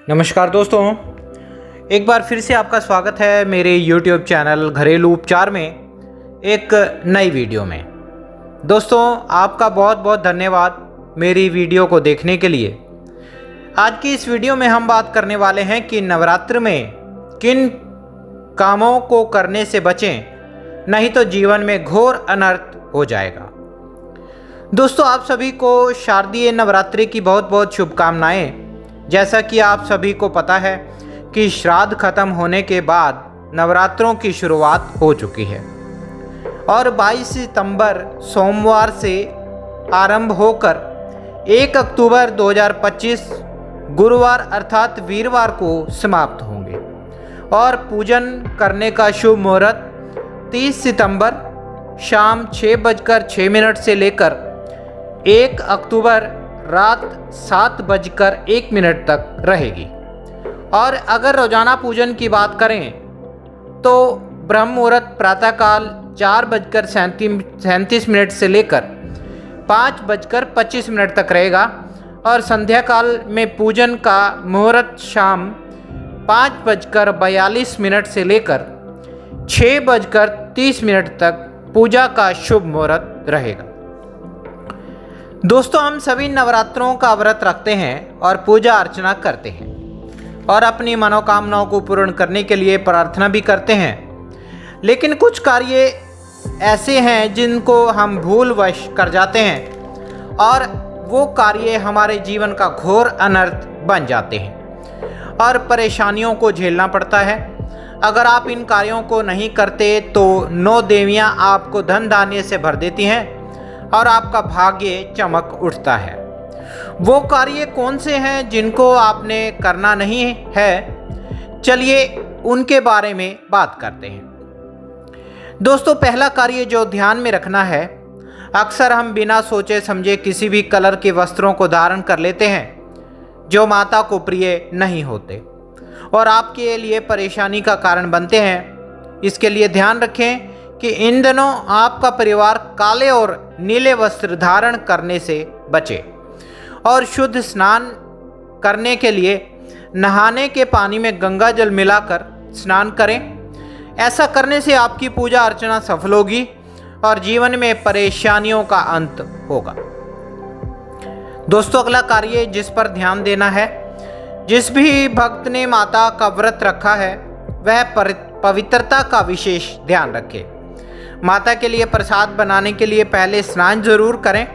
नमस्कार दोस्तों, एक बार फिर से आपका स्वागत है मेरे YouTube चैनल घरेलू उपचार में एक नई वीडियो में। दोस्तों, आपका बहुत बहुत धन्यवाद मेरी वीडियो को देखने के लिए। आज की इस वीडियो में हम बात करने वाले हैं कि नवरात्र में किन कामों को करने से बचें, नहीं तो जीवन में घोर अनर्थ हो जाएगा। दोस्तों, आप सभी को शारदीय नवरात्रि की बहुत बहुत शुभकामनाएं। जैसा कि आप सभी को पता है कि श्राद्ध खत्म होने के बाद नवरात्रों की शुरुआत हो चुकी है और 22 सितंबर सोमवार से आरंभ होकर 1 अक्टूबर 2025 गुरुवार अर्थात वीरवार को समाप्त होंगे और पूजन करने का शुभ मुहूर्त 30 सितंबर शाम 6:06 से लेकर 1 अक्टूबर रात 7:01 तक रहेगी। और अगर रोजाना पूजन की बात करें तो ब्रह्म मुहूर्त प्रातःकाल 4:37 से लेकर 5:25 तक रहेगा और संध्या काल में पूजन का मुहूर्त शाम 5:42 से लेकर 6:30 तक पूजा का शुभ मुहूर्त रहेगा। दोस्तों, हम सभी नवरात्रों का व्रत रखते हैं और पूजा अर्चना करते हैं और अपनी मनोकामनाओं को पूर्ण करने के लिए प्रार्थना भी करते हैं। लेकिन कुछ कार्य ऐसे हैं जिनको हम भूलवश कर जाते हैं और वो कार्य हमारे जीवन का घोर अनर्थ बन जाते हैं और परेशानियों को झेलना पड़ता है। अगर आप इन कार्यों को नहीं करते तो 9 देवियां आपको धन धान्य से भर देती हैं और आपका भाग्य चमक उठता है। वो कार्य कौन से हैं जिनको आपने करना नहीं है, चलिए उनके बारे में बात करते हैं। दोस्तों, पहला कार्य जो ध्यान में रखना है, अक्सर हम बिना सोचे समझे किसी भी कलर के वस्त्रों को धारण कर लेते हैं जो माता को प्रिय नहीं होते और आपके लिए परेशानी का कारण बनते हैं। इसके लिए ध्यान रखें कि इन दिनों आपका परिवार काले और नीले वस्त्र धारण करने से बचे और शुद्ध स्नान करने के लिए नहाने के पानी में गंगा जल मिलाकर स्नान करें। ऐसा करने से आपकी पूजा अर्चना सफल होगी और जीवन में परेशानियों का अंत होगा। दोस्तों, अगला कार्य जिस पर ध्यान देना है, जिस भी भक्त ने माता का व्रत रखा है वह पवित्रता का विशेष ध्यान रखे। माता के लिए प्रसाद बनाने के लिए पहले स्नान जरूर करें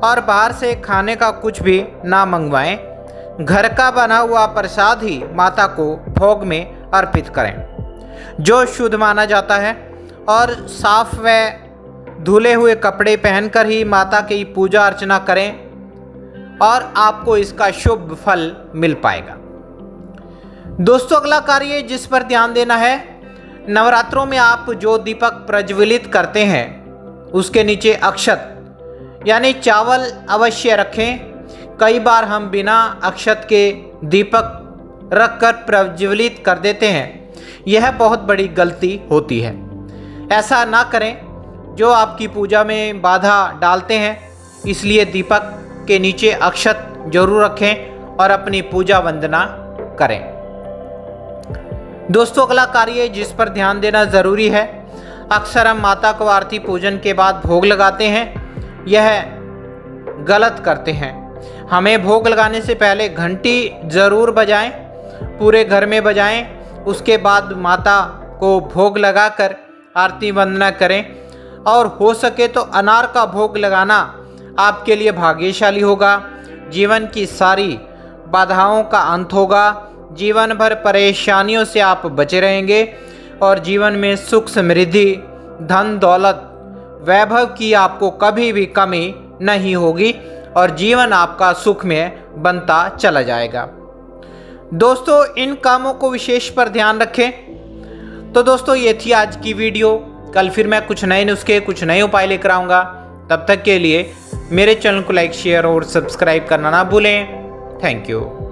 और बाहर से खाने का कुछ भी ना मंगवाएं। घर का बना हुआ प्रसाद ही माता को भोग में अर्पित करें जो शुद्ध माना जाता है और साफ व धुले हुए कपड़े पहनकर ही माता की पूजा अर्चना करें और आपको इसका शुभ फल मिल पाएगा। दोस्तों, अगला कार्य जिस पर ध्यान देना है, नवरात्रों में आप जो दीपक प्रज्वलित करते हैं उसके नीचे अक्षत यानी चावल अवश्य रखें। कई बार हम बिना अक्षत के दीपक रखकर प्रज्वलित कर देते हैं, यह बहुत बड़ी गलती होती है। ऐसा ना करें जो आपकी पूजा में बाधा डालते हैं। इसलिए दीपक के नीचे अक्षत जरूर रखें और अपनी पूजा वंदना करें। दोस्तों, अगला कार्य जिस पर ध्यान देना ज़रूरी है, अक्सर हम माता को आरती पूजन के बाद भोग लगाते हैं। यह गलत करते हैं। हमें भोग लगाने से पहले घंटी ज़रूर बजाएं, पूरे घर में बजाएं। उसके बाद माता को भोग लगाकर आरती वंदना करें और हो सके तो अनार का भोग लगाना आपके लिए भाग्यशाली होगा। जीवन की सारी बाधाओं का अंत होगा। जीवन भर परेशानियों से आप बचे रहेंगे और जीवन में सुख समृद्धि धन दौलत वैभव की आपको कभी भी कमी नहीं होगी और जीवन आपका सुख में बनता चला जाएगा। दोस्तों, इन कामों को विशेष पर ध्यान रखें। तो दोस्तों, ये थी आज की वीडियो। कल फिर मैं कुछ नए नुस्खे कुछ नए उपाय लेकर आऊँगा। तब तक के लिए मेरे चैनल को लाइक शेयर और सब्सक्राइब करना ना भूलें। Thank you.